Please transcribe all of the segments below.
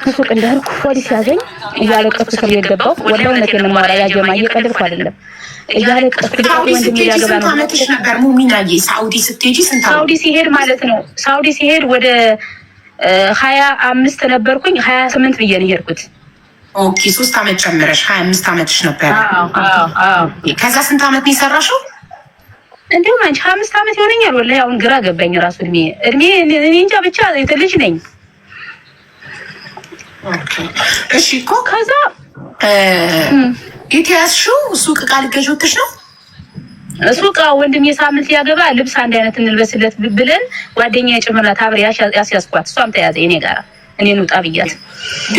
ከሱቅ እንደሄድኩ ፖሊስ ያዘኝ። እያለቀስኩ እስር ቤት ገባሁ። ወላሂ እውነቴን ነው የማወራው። ያ ጀማ እየቀለድኩ አይደለም። እያለቀስኩ ወንድሜ ሊያገባ ነው። ስንት ዓመትሽ ነበር ሙሚናዬ? ሳውዲ ስትሄጂ ስንት? ሳውዲ ሲሄድ ማለት ነው። ሳውዲ ሲሄድ ወደ 25 ነበርኩኝ። 28 ብዬ ነው የሄድኩት። ኦኬ 3 ዓመት ጨምረሽ 25 ዓመትሽ ነበር። አዎ። ከዛ ስንት ዓመት ነው የሰራሽው? እንደውም አንቺ 5 ዓመት ይሆነኛል። ወላሂ አሁን ግራ ገባኝ ራሱ እድሜ እኔ እንጃ ብቻ ልጅ ነኝ። እሺ እኮ ከዛ የተያዝሽው ሱቅ ዕቃ ልትገዢ ወጥተሽ ነው? ሱቅ ወንድሜ ሳምንት ሊያገባ ልብስ አንድ አይነት እንልበስለት ብለን ጓደኛዬ ጭምርናት አብሬ ያስያዝኳት። እሷም ተያዘ እኔ ጋር እኔን ውጣ ብያት።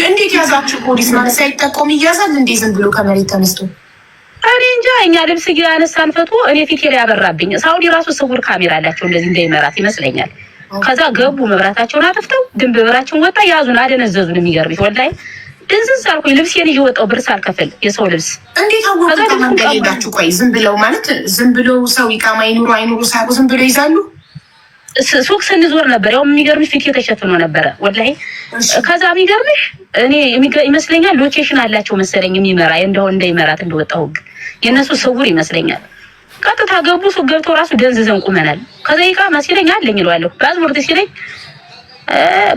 እንዴት ያዛችሁ? ፖሊስ ማለት ሳይጠቆም ይያዛል እንዴ? ዝም ብሎ ከመሬት ተነስቶ? እኔ እንጃ። እኛ ልብስ እያነሳን ፈቶ እኔ ፊቴ ላይ ያበራብኝ። ሳውዲ ራሱ ስውር ካሜራ አላቸው እንደዚህ እንዳይመራት ይመስለኛል። ከዛ ገቡ፣ መብራታቸውን አጥፍተው ድንብራቸውን ወጣ፣ ያዙን፣ አደነዘዙን። የሚገርምሽ ወላሂ ድንዝዝ አልኩኝ። ልብሴን ይዤ ወጣሁ ብር ሳልከፍል የሰው ልብስ። እንዴት አወቁ ከመንገድ ሄዳችሁ? ቆይ ዝም ብለው ማለት ዝም ብለው ሰው ይቃማ ይኑሩ አይኑሩ ሳይሆን ዝም ብለው ይዛሉ። ሱቅ ስንዞር ነበር። ያው የሚገርምሽ ፊቴ ተሸፍኖ ነበረ ወላሂ። ከዛ የሚገርምሽ እኔ ይመስለኛል ሎኬሽን አላቸው መሰለኝ የሚመራ እንዳይመራት እንደወጣሁ የእነሱ ስውር ይመስለኛል። ቀጥታ ገቡ። ሱቅ ገብተው ራሱ ደንዝዘን ቁመናል። ከዛ ይቃማ ሲለኝ አለኝ እለዋለሁ። ፓስፖርት ሲለኝ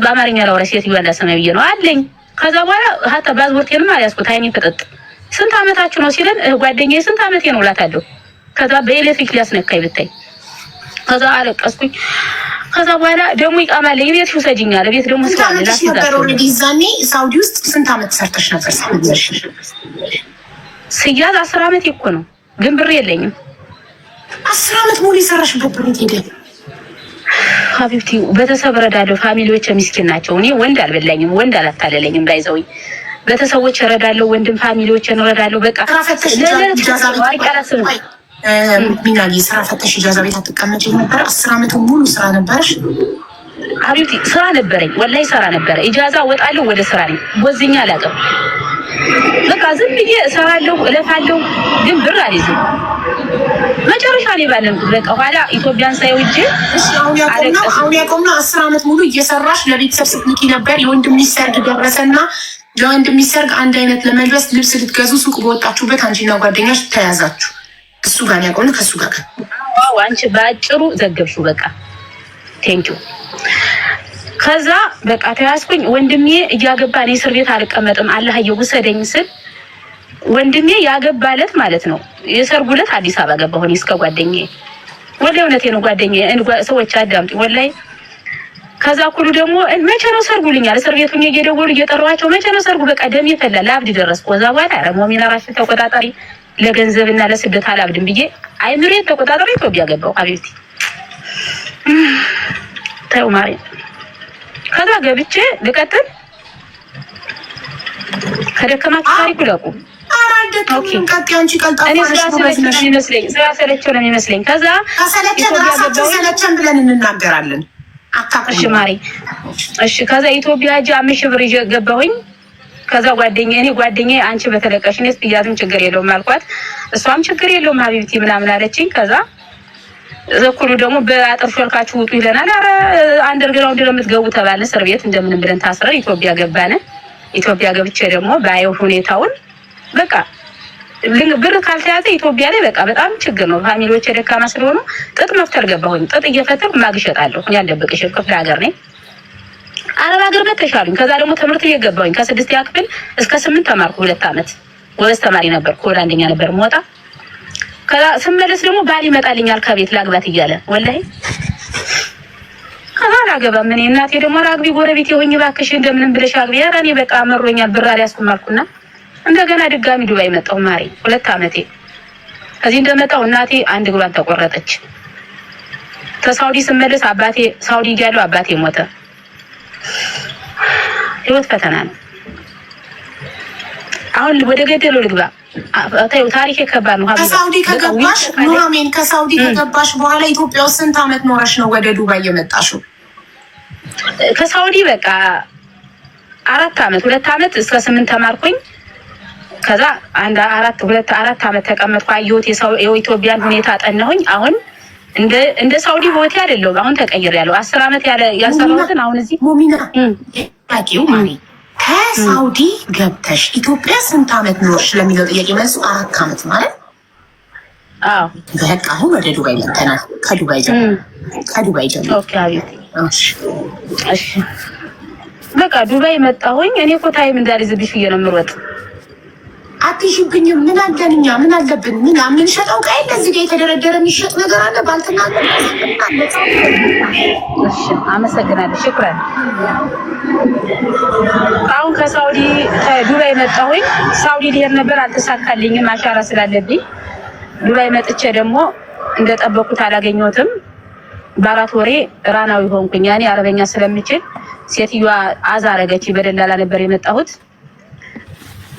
በአማርኛ ላውራ ሴትዮዋ እንዳሰማኝ ብዬ ነው አለኝ። ከዛ በኋላ ሀታ ፓስፖርቴንም አልያዝኩት። አይኔ ፍጥጥ። ስንት ዓመታችሁ ነው ሲለን ጓደኛዬ ስንት ዓመቴ ነው እላታለሁ። ከዛ በኤሌክትሪክ ሊያስነካኝ ብታይ። ከዛ አለቀስኩኝ። ከዛ በኋላ ደግሞ ይቃማል የቤት ውሰጂኝ አለ። ቤት ደግሞ ስንት ዓመትሽ ነበር? ኦልሬዲ ዛኔ ሳውዲ ውስጥ ስንት ዓመት ሰርተሽ ነበር? ስያዝ 10 ዓመት እኮ ነው፣ ግን ብር የለኝም። 10 ዓመት ሙሉ የሰራሽበት ብር ሄደ። ሀቢብቲ ቤተሰብ እረዳለሁ። ፋሚሊዎች ምስኪን ናቸው። እኔ ወንድ አልበላኝም፣ ወንድ አላታለለኝም። ባይዘውኝ ቤተሰቦች እረዳለሁ፣ ወንድም ፋሚሊዎችን እረዳለሁ። በቃ ሚናዬ ስራ ፈተሽ ኢጃዛ ቤት አትቀመጪ ነበር? 10 ዓመት ሙሉ ስራ ነበርሽ? ሀቢብቲ ስራ ነበረኝ፣ ወላሂ ስራ ነበረ። ኢጃዛ ወጣለሁ፣ ወደ ስራ ነኝ። ወዝኛ አላውቅም። በቃ ዝም ብዬ እሰራለሁ፣ እለፋለሁ፣ ግን ብር አልይዝም። መጨረሻ ላይ ባለን በቃ ኋላ ኢትዮጵያን ሳይው እጄ አሁን ያቆምነው 10 ዓመት ሙሉ እየሰራሽ ለቤተሰብ ስትልኪ ነበር። የወንድም ሰርግ ደረሰና ለወንድም ሰርግ አንድ አይነት ለመልበስ ልብስ ልትገዙ ሱቅ በወጣችሁበት አንቺና ጓደኛሽ ተያዛችሁ። እሱ ጋር ያቆምነው ከሱ ጋር ዋው አንቺ ባጭሩ ዘገብሽው። በቃ ቴንኪው። ከዛ በቃ ተያዝኩኝ። ወንድሜ እያገባ እኔ እስር ቤት አልቀመጥም አላህ ይውሰደኝ ስል ወንድሜ ያገባለት ማለት ነው። የሰርጉ ዕለት አዲስ አበባ ገባሁ እኔ እስከ ጓደኛዬ። ወላሂ እውነቴን ነው ጓደኛዬ። ሰዎች አዳምጡ ወላሂ። ከዛ ሁሉ ደግሞ መቼ ነው ሰርጉ ልኛል። እስር ቤቱን እየደወሉ እየጠሯቸው መቼ ነው ሰርጉ? በቃ ደም ይፈላል። ለአብድ ደረስኩ። ከዛ በኋላ ኧረ ሞሚና ራስሽን ተቆጣጣሪ፣ ለገንዘብና ለስደት አላብድም ብዬ አይምሬን ተቆጣጣሪ ኢትዮጵያ ገባሁ። አቤቲ ተው ማሪ። ከዛ ገብቼ ልቀጥል። ከደከማችሁ ታሪኩ ለቁ። ስራ ሰለቸው ነው የሚመስለኝ። ከዛ ሰለቸን ብለን እንናገራለን። እሺ ማሪ እሺ። ከዛ ኢትዮጵያ ሂጅ 5 ሺህ ብር ይዤ ገባሁኝ። ከዛ ጓደኛዬ አንቺ በተለቀሽ ነስ ብያትም ችግር የለውም አልኳት። እሷም ችግር የለውም ሀቢብቲ ምናምን አለችኝ። ከዛ ዘኩሉ ደግሞ በአጥር ሾልካችሁ ውጡ ይለናል። ኧረ አንደርግራውንድ ለምትገቡ ተባለ። እስር ቤት እንደምንም ብለን ታስረን ኢትዮጵያ ገባን። ኢትዮጵያ ገብቼ ደግሞ ባየው ሁኔታውን በቃ ብር ካልተያዘ ኢትዮጵያ ላይ በቃ በጣም ችግር ነው። ፋሚሊዎች ደካማ ስለሆኑ ጥጥ መፍተር ገባሁኝ። ጥጥ እየፈተርኩ ማግሸጣለሁ። እኔ አልደብቅሽም፣ ክፍለ ሀገር ነኝ። አረብ ሀገር መተሻሉኝ። ከዛ ደግሞ ትምህርት እየገባሁኝ ከ6ኛ ክፍል እስከ 8 ተማርኩ። 2 ዓመት ጎበዝ ተማሪ ነበርኩ። ወደ አንደኛ ነበር ሞጣ። ከዛ ስመለስ ደግሞ ባል ይመጣልኛል ከቤት ላግባት እያለ ወላሂ። ከዛ አላገባም እኔ። እናቴ ደግሞ አግቢ ጎረቤት የሆኝ እባክሽ እንደምንም ብለሽ አግቢ። ኧረ እኔ በቃ መሮኛል ብር አልያዝኩም አልኩና እንደገና ድጋሚ ዱባይ መጣሁ ማሪ። 2 ዓመቴ ከዚህ እንደመጣሁ እናቴ አንድ እግሯን ተቆረጠች። ከሳውዲ ስመለስ አባቴ ሳውዲ እያለሁ አባቴ ሞተ። ህይወት ፈተና ነው። አሁን ወደ ገደሉ ልግባ። ታሪክ ከባድ ነው። ከሳውዲ ከገባሽ ኑሐሚን፣ ከሳውዲ ከገባሽ በኋላ ኢትዮጵያ ውስጥ ስንት ዓመት ኖረሽ ነው ወደ ዱባይ የመጣሽው? ከሳውዲ በቃ 4 ዓመት 2 ዓመት እስከ 8 ተማርኩኝ። ከዛ 4 ዓመት ተቀመጥኩ። አየሁት የኢትዮጵያን ሁኔታ አጠናሁኝ። አሁን እንደ ሳውዲ ህይወቴ አይደለም። አሁን ተቀይሬያለሁ። 10 አመት ያልሰራሁትን አሁን እዚህ ሙሚና ታቂው ማለት ከሳውዲ ገብተሽ ኢትዮጵያ ስንት አመት ኖርሽ ለሚለው ጥያቄ መልሱ 4 አመት ማለት አዎ። በቃ አሁን ወደ ዱባይ መጥተናል። ከዱባይ ጀምሮ ኦኬ አቤት። እሺ በቃ ዱባይ መጣሁኝ። እኔ እኮ ታይም እንዳልይዝብሽ ብዬሽ ነው የምሮጥ። አትሽብኝም። ምን አለንኛ ምን አለብን? ምን የምንሸጠው ዕቃ የለ እዚህ ጋር የተደረደረ የሚሸጥ ነገር አለ። ባልትና እሺ አመሰግናለሁ። ሽኩራን። አሁን ከዱባይ መጣሁኝ። ሳውዲ ልሄድ ነበር አልተሳካልኝም፣ አሻራ ስላለብኝ። ዱባይ መጥቼ ደግሞ እንደጠበቁት አላገኘሁትም። በአራት ወሬ ራናዊ ሆንኩኝ። ያኔ አረበኛ ስለምችል ሴትዮዋ አዛረገች። በደላላ ነበር የመጣሁት።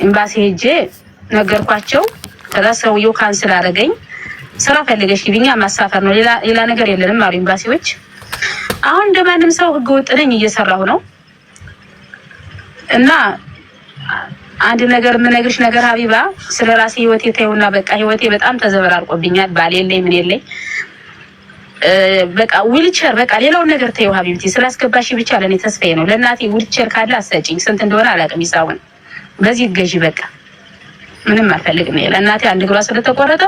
ኤምባሲ ሄጄ ነገርኳቸው። ከዛ ሰውየው ካንስል አደረገኝ። ስራ ፈልገሽ ግቢኛ ማሳፈር ነው ሌላ ነገር የለንም አሉ ኤምባሲዎች። አሁን እንደማንም ሰው ህገወጥ ነኝ እየሰራሁ ነው። እና አንድ ነገር የምነግርሽ ነገር ሀቢባ ስለ ራሴ ህይወቴ ተይውና በቃ ህይወቴ በጣም ተዘበራርቆብኛል። ባል የለኝ ምን የለኝ በቃ ዊልቸር በቃ ሌላውን ነገር ተይው ሀቢብቲ ስላስገባሽ ብቻ ለኔ ተስፋዬ ነው። ለእናቴ ዊልቸር ካለ አሰጪኝ። ስንት እንደሆነ አላውቅም ይሳውን በዚህ ገዢ በቃ ምንም አልፈልግም። ለእናቴ አንድ እግሯ ስለተቆረጠ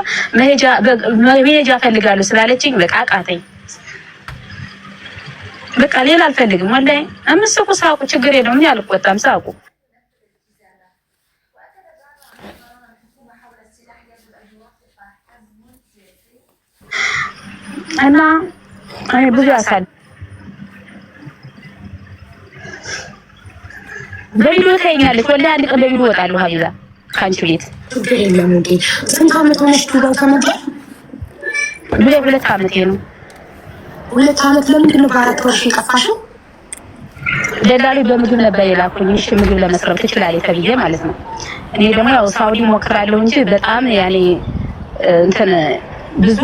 መሄጃ ፈልጋለሁ ስላለችኝ በቃ አቃተኝ። በቃ ሌላ አልፈልግም። ወላሂ አምስቁ ሳቁ ችግር የለውም። እኔ አልቆጣም ሳቁ። እና አይ ብዙ ያሳል በቪዲዮ ታይኛለች። ወላሂ አንድ ቀን በቪዲዮ እወጣለሁ ሀቢባ ካንቺ ቤት። ችግር የለም እንዴ። ስንት አመት ሆነሽ ዱባይ ከመጣሽ? 2 አመት ነው። 2 አመት ለምንድን ነው በ4 ወር የጠፋሽው? ደላሉ በምግብ ነበር የላኩኝ። እሺ ምግብ ለመስራት ትችላለች ተብዬ ማለት ነው። እኔ ደግሞ ያው ሳውዲ ሞክራለሁ እንጂ በጣም ያኔ እንትን ብዙ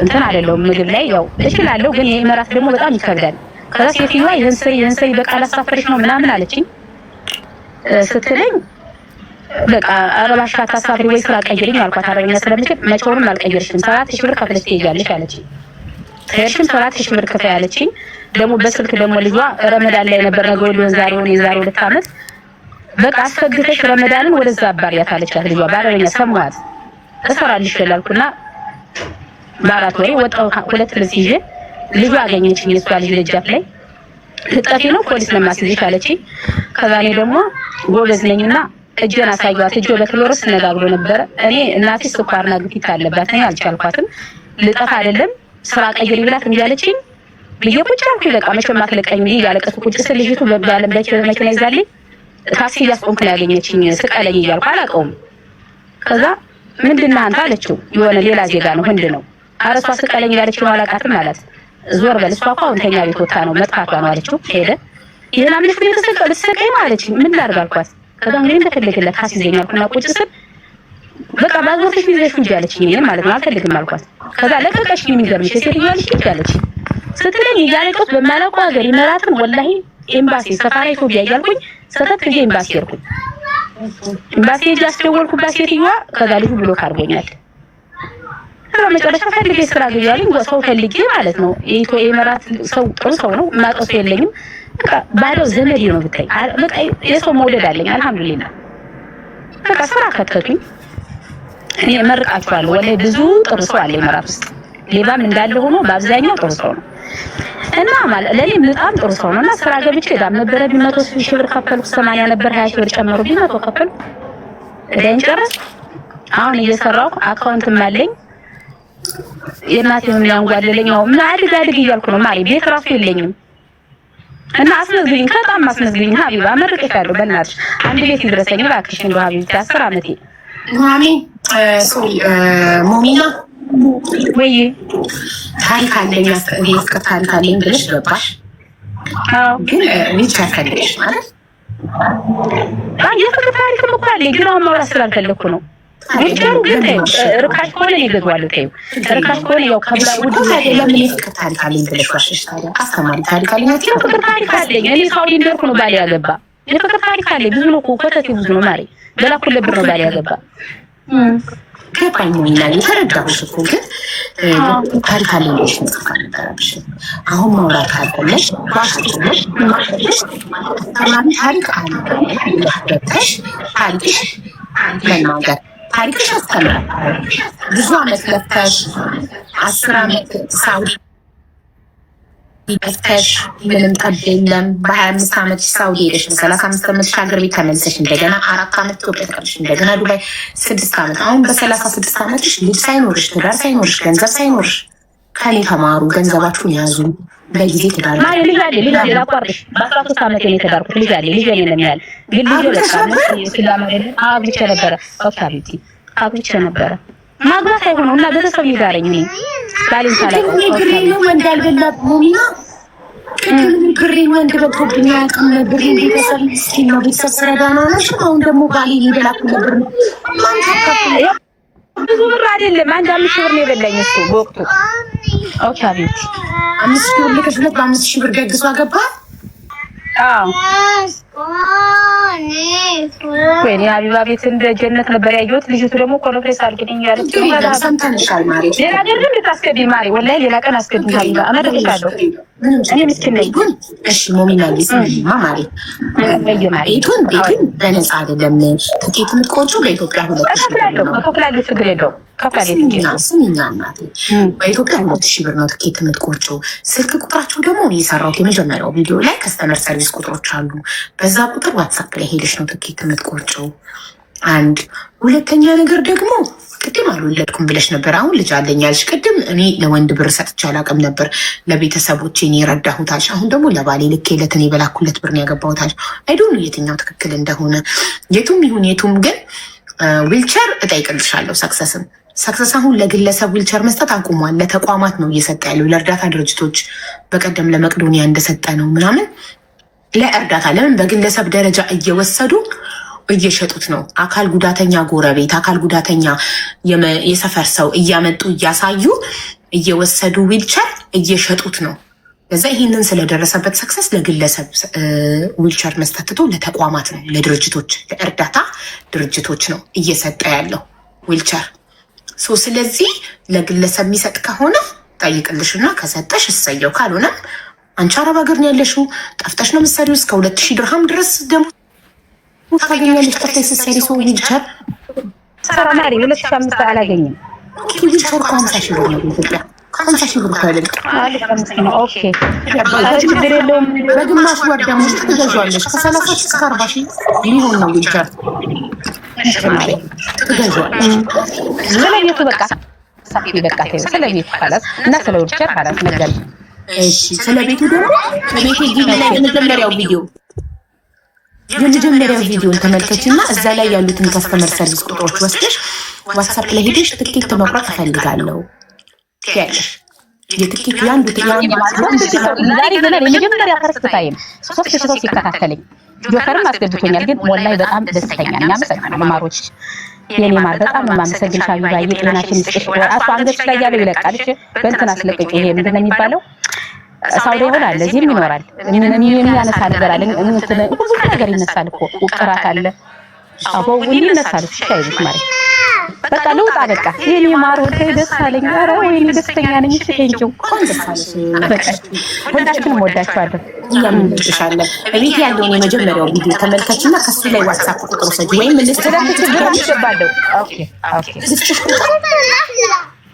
እንትን አይደለሁም ምግብ ላይ ያው እችላለሁ፣ ግን የኢመራት ደግሞ በጣም ይከብዳል። ከዛ ሴትዮዋ ይሄን ሰይ በቃ ላሳፈርሽ ነው ምናምን አለችኝ። ስትለኝ በቃ አረባሻ ታሳፍሪ ወይ ስራ ቀይሪኝ አልኳት። አረበኛ ስለምችል መቼውንም አልቀይርሽም 7000 ብር ከፍለሽ ትሄጃለሽ አለችኝ። ከሄድሽም 7000 ብር ክፈይ አለችኝ። ደግሞ በስልክ ደግሞ ልጇ ረመዳን ላይ ነበር ነገ ወዲህ የዛሬ 2 አመት በቃ አስፈግተሽ ረመዳንን ወደዛ አባሪያት አለቻት ልጇ። በአረበኛ ሰማዋት። እሰራልሽ ይላልኩና በ4 ወሬ ወጣው 2 ልጅ ይዤ ልጇ አገኘችኝ። የሷ ልጅ ደጃፍ ላይ ልጠፊ ነው ፖሊስ ለማስይዝሽ አለችኝ። ከዛ እኔ ደግሞ ጎበዝ ነኝና እጄን አሳየኋት። እጄ በክሎሮስ ነጋግሎ ነበር። እኔ እናቴ ስኳርና ግፊት አለባት። እኔ አልቻልኳትም። ልጠፋ አይደለም ስራ ቀይሪ ብላት እንጂ አለችኝ። ብዬ ቁጭ አልኩኝ። በቃ መቼም አትለቀኝ ብዬ ያለቀስኩ ቁጭ ስል ልጅቱ ባለበት መኪና ይዛልኝ ታክሲ እያስቆምኩ ነው ያገኘችኝ። ስቀለኝ እያልኩ አላውቀውም። ከዛ ምንድን ነህ አንተ አለችው። የሆነ ሌላ ዜጋ ነው ህንድ ነው። ኧረ እሷ ስቀለኝ ያለችው ነው አላውቃትም አላት። ዞር በል እሷ እኮ አሁን ተኛ ቤት ወጣ ነው መጥፋቷ ነው አለችው። ሄደ ይሄን አምልሽ ምን ተሰቀለኝ አለችኝ። ምን ላድርግ አልኳት። ከዛ እንግዲህ እንደፈለግለት ታስይዘኝ አልኩና ቁጭ ስል በቃ ባዞርሽ ይዘሽ እንጂ አለችኝ። እኔ ማለት ነው አልፈልግም አልኳት። ከዛ ለቀቀሽ የሚገርምሽ ሴትዮዋ ልጅ አለች ስትለኝ እያለቀስ በማላውቀው ሀገር ይመራትን ወላሂ ኤምባሲ ሰፋራ ኢትዮጵያ እያልኩኝ ሰተት ጊዜ ኤምባሲ ሄድኩኝ። ኤምባሲ ሄጄ አስደወልኩባት ሴትዮዋ። ከዛ ልጁ ብሎክ አድርጎኛል። በመጨረሻ ፈልጌ ስራ ገኛለኝ ሰው ፈልጌ ማለት ነው። የኢትዮ ኤምራት ሰው ጥሩ ሰው ነው። የማውቀው ሰው የለኝም። በቃ ባለው ዘመዴ ነው ብታይ። በቃ የሰው መውደድ አለኝ አልሐምዱሊላህ። በቃ ስራ ከተቱኝ። እኔ እመርቃቸዋለሁ። ወላሂ ብዙ ጥሩ ሰው አለ ኤምራት ውስጥ። ሌባም እንዳለ ሆኖ በአብዛኛው ጥሩ ሰው ነው እና ማለት ለኔ በጣም ጥሩ ሰው ነውና ስራ ገብቼ ዳም ነበረ 100,000 ብር ከፈልኩ 80 ነበር 20 ብር ጨመሩብኝ 100 ከፈልኩ እዳይን ጨረስኩ። አሁን እየሰራሁ አካውንትም አለኝ። የእናቴን ያንጓደለኝ ነው ምን አድግ እያልኩ ነው ማለት ቤት ራሱ የለኝም እና አስመዝግቢኝ በጣም አስመዝግቢኝ ሀቢባ መርቄሻለሁ። በእናትሽ አንድ ቤት ይድረሰኝ እባክሽ እንደው ሀቢብቲ 10 አመቴ ሙሚና ወይ ታሪክ አለኝ የፍቅር ታሪክ አለኝ ብለሽ ገባሽ። ግን ዊልቸር ፈልገሽ ማለት የፍቅር ታሪክ እኮ አለኝ፣ ግን አሁን ማውራት ስላልፈለኩ ነው። ዊልቸሩ ግን ርካሽ ከሆነ ይገዛዋል። ተይው ርካሽ ከሆነ ያው ውድ ለምን የፍቅር ታሪክ አለኝ ብለሽ ዋሽሽ? ታዲያ አስተማሪ ታሪክ አለኝ። የፍቅር ታሪክ አለኝ። እኔ ሳውዲ እንደርኩ ነው ባል ያገባ። የፍቅር ታሪክ አለኝ። ብዙ ነው እኮ ኮተቴ ብዙ ነው ማሪ። በላኩ ለብር ነው ባል ያገባ። ገባኝ ይላል የተረዳሁሽ እኮ ግን ታሪክ አለሽ ነበረብሽ። አሁን ማውራት ካልፈለሽ ባሽሽ ታሪክ አለ ገብተሽ ታሪክሽ መናገር ታሪክሽ ያስተምራል። ብዙ አመት ለፍተሽ 10 አመት ሳውዲ ይፈተሽ ምንም ጠብ የለም። በ25 ዓመት ሳውዲ ሄደሽ በ35 ዓመት ሀገር ቤት ተመልሰሽ እንደገና 4 ዓመት ኢትዮጵያ ተቀርሽ እንደገና ዱባይ 6 ዓመት አሁን በ36 ዓመትሽ ልጅ ሳይኖርሽ ትዳር ሳይኖርሽ ገንዘብ ሳይኖርሽ ከኔ ተማሩ፣ ገንዘባችሁን ያዙ። በጊዜ ትዳር ማለት ልጅ አለ ልጅ አለ አቋርጥሽ በ13 ዓመት ነው የተዳርኩት። ልጅ አለ ልጅ ነው የሚያል ግን ልጅ ለቃ ስለማመድ አብቼ ነበረ ኦክታቢቲ አብቼ ነበረ ማግባት አይሆነው እና ቤተሰብ ይዳረኝ ነው ባልን ሳላውቅ ነው እንዳልበላ ሞሚና ቅድም ብሬ ወንድ በቆብኛ ያቀም ብሬ ቤተሰብ ምስኪን ነው ቤተሰብ ስረዳ ነው አለሽ። አሁን ደግሞ ባሌ ይበላክ ነበር ብዙ ብር አይደለም 5 ሺህ ብር ነው የበላኝ እሱ በወቅቱ ኦክታቢቲ 5 ሺህ ብር ለከፍለት በ5 ሺህ ብር ደግሶ አገባ። አዎ ወይኔ ሀቢባ ቤት እንደ ጀነት ነበር ያየሁት። ልጅቱ ደግሞ ኮሎፕሬስ አድርግልኝ ያለች ሰምተንሻል ማሪ። ሌላ ነገር ግን ልታስገቢ ማሪ ወላሂ ሌላ ቀን አስገቢ ሀቢባ አመደግሻለሁ። እኔ ምስኪን ነኝ። እሺ ሞሚና ሊስማ ማሪ ቤቱን በነፃ አይደለም ትኬት የምትቆጪው በኢትዮጵያ 2000 ከፍላለሁ ችግር የለውም ስሚኛ እናቴ በኢትዮጵያ 2000 ብር ነው ትኬት የምትቆጪው። ስልክ ቁጥራችሁ ደግሞ የሰራሁት የመጀመሪያው ቪዲዮ ላይ ከስተመር ሰርቪስ ቁጥሮች አሉ። በዛ ቁጥር ዋትሳፕ ላይ ሄደሽ ነው ትኬት የምትቆጪው። አንድ ሁለተኛ ነገር ደግሞ ቅድም አልወለድኩም ብለሽ ነበር። አሁን ልጅ አለኝ አልሽ። ቅድም እኔ ለወንድ ብር ሰጥቼ አላውቅም ነበር ለቤተሰቦቼ እኔ የረዳሁት አልሽ። አሁን ደግሞ ለባሌ ልኬለት እኔ በላኩለት ብር ነው ያገባሁት አልሽ። አይዶን የትኛው ትክክል እንደሆነ የቱም ይሁን የቱም ግን ዊልቸር እጠይቅልሻለሁ። ሰክሰስ አሁን ለግለሰብ ዊልቸር መስጠት አቁሟል። ለተቋማት ነው እየሰጠ ያለው ለእርዳታ ድርጅቶች። በቀደም ለመቅዶኒያ እንደሰጠ ነው ምናምን ለእርዳታ ለምን በግለሰብ ደረጃ እየወሰዱ እየሸጡት ነው። አካል ጉዳተኛ ጎረቤት፣ አካል ጉዳተኛ የሰፈር ሰው እያመጡ እያሳዩ እየወሰዱ ዊልቸር እየሸጡት ነው። በዛ ይህንን ስለደረሰበት ሰክሰስ ለግለሰብ ዊልቸር መስጠት ትቶ ለተቋማት ነው፣ ለድርጅቶች፣ ለእርዳታ ድርጅቶች ነው እየሰጠ ያለው ዊልቸር። ስለዚህ ለግለሰብ የሚሰጥ ከሆነ ጠይቅልሽና ከሰጠሽ እሰየው፣ ካልሆነም አንቺ አረብ ሀገር ነው ያለሽው፣ ጠፍተሽ ነው የምትሰሪው። እስከ 2000 ድርሃም ድረስ ደግሞ ታገኛለሽ። ጠፍተሽ ስትሰሪ ሰው ዊልቸር ሰራማሪ 2005 አላገኝም። ዊልቸር 50 ሺህ ብር ነው ኢትዮጵያ 50 ሺህ ብር ካለልክ ኦኬ ችግር የለውም። በግማሽ ወር ደግሞ ትገዣለሽ። ከ30 እስከ 40 ሺህ የሚሆን ነው ዊልቸር ትገዣለሽ። ስለቤቱ በቃ ሰፊ በቃ ስለቤቱ ካላስ እና ስለ ዊልቸር ካላስ ነገር እሺ። ስለቤቱ ደግሞ ቤቴ ጊዜ ላይ የመጀመሪያው ቪዲዮን ተመልከችና እዛ ላይ ያሉትን ከስተመር ሰርቪስ ቁጥሮች ወስደሽ ዋትሳፕ ላይ ሄደሽ ትኬት መቁረጥ እፈልጋለሁ ትያለሽ። የትኬት ያንዱ ዛሬ ገና የመጀመሪያ ፈርስት ታይም 3000 ሰው ሲከታተለኝ ጆከርም አስገብቶኛል። ግን ወላሂ በጣም ደስተኛ ነኝ። አመሰግናለሁ ማሮች፣ የኔ ማር በጣም ማመሰግንሽ። ሀቢባዬ ጤናሽን ይስጥሽ። እሱ አንገትሽ ላይ ያለው ይለቃል። እሺ በእንትን አስለቅቂ። ይሄ ምንድን ነው የሚባለው? ሳውዲ ይሆናል፣ እዚህም ይኖራል። ምን የሚያነሳ ነገር አለ? ብዙ ነገር ይነሳል እኮ ውቅራት አለ። አቦ ወንድ ይነሳል። እሺ አይልሽ ማለት በቃ ለውጣ በቃ የኔ ማር ወደ ደስ አለኝ። ኧረ ወይኔ ደስተኛ ነኝ። እሺ ቴንኪው። ሁላችንም ወዳችኋለሁ። እያምንልሻለሁ። እቤት ያለውን የመጀመሪያው ቪዲዮ ተመልከችና ከሱ ላይ ዋትሳፕ ቁጥር ወሰጂ ወይም ልስጥሽ ይገባለሁ። ኦኬ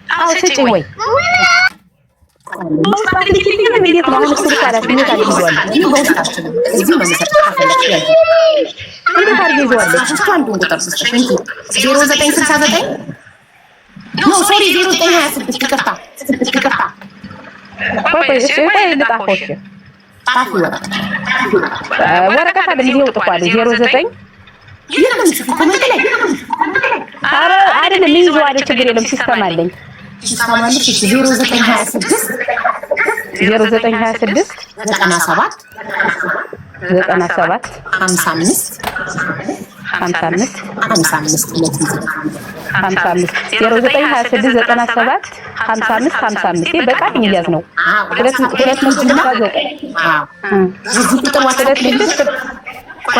አዎ ስጪ ወይ ወረቀት አለ ጊዜው ጥቋል 09 ኧረ አይደለም ይዟል። ችግር የለም ሲስተም አለኝ 0926 0926 97 55 55 55 55 በቃ የሚያዝ ነው።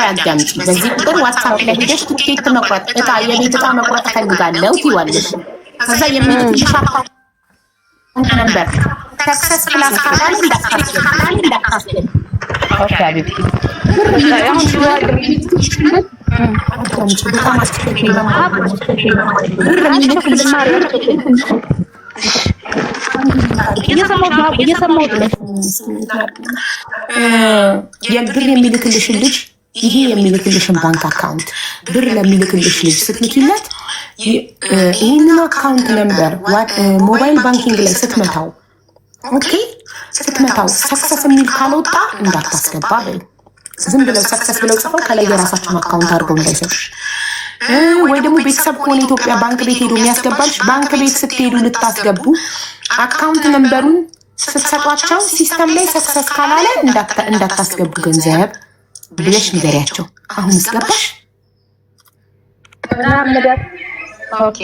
አዳምጪ። በዚህ ቁጥር ዋትሳፕ ላይ ሄደሽ ትኬት መቁረጥ እጣ የቤት እጣ መቁረጥ እፈልጋለሁ ትይዋለሽ። ከዛ የሚልክልሽ አካውንት ነበር ሰክሰስ ፕላስ ካላል እንዳታስገቢ። ኦኬ አቤት በጣም አስቸጋሪ ነው። የብር የሚልክልሽን ልጅ ይሄ የሚልክልሽን ባንክ አካውንት ብር ለሚልክልሽ ልጅ ስትልኪለት ይህንን አካውንት ነምበር ሞባይል ባንኪንግ ላይ ስትመታው ኦኬ ስትመታው ሰክሰስ የሚል ካልወጣ እንዳታስገባ በይ። ዝም ብለው ሰክሰስ ብለው ጽፈው ከላይ የራሳቸውን አካውንት አድርገው እንዳይሰጡሽ። ወይ ደግሞ ቤተሰብ ከሆነ ኢትዮጵያ ባንክ ቤት ሄዶ የሚያስገባልሽ ባንክ ቤት ስትሄዱ ልታስገቡ አካውንት ነምበሩን ስትሰጧቸው ሲስተም ላይ ሰክሰስ ካላለ እንዳታስገቡ ገንዘብ ብለሽ ንገሪያቸው። አሁን እስገባሽ ኦኬ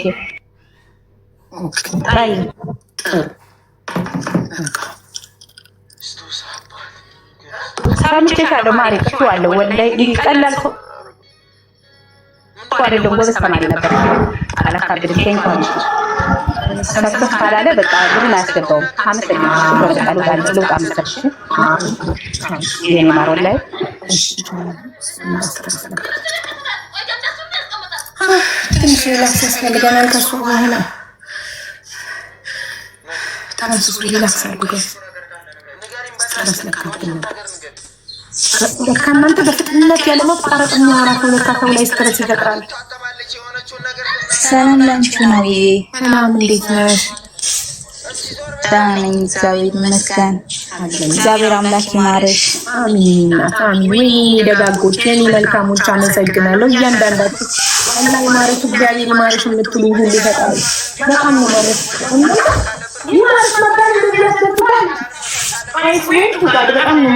ሰምቼሻለሁ ማሪ ጥዋለሁ ወላሂ ይቀላል እኮ አይደለም። ጎበዝ ተማሪ ነበር አላካብድም። ቴንኳን ሰክሰስ ካላለ በቃ ብሩን አያስገባውም። አመሰግናለሁ። ለውጣ መሰለሽ የኔ ማር ወላሂ ትንሽ ሪላክስ ያስፈልገናል። ከሱ በኋላ ታንሱ ሪላክስ አድርጉ። ከእናንተ በፍጥነት ያለ መቋረጥ የሚያወራ ሰው ላይ ስትረስ ይፈጥራል። ሰላም ላንቺ ነው። ሰላም እንዴት ነሽ? ደህና ነኝ እግዚአብሔር ይመስገን። እግዚአብሔር አምላክ ይማርሽ። አሚን አሚን። ወይ ደጋጎች የኔ መልካሞች አመሰግናለሁ። እያንዳንዳችሁ አላህ ይማርሽ እግዚአብሔር ይማርሽ የምትሉ ሁሉ ይፈጣል። በጣም ነው ማለት ይማርሽ ማለት ነው። በጣም ነው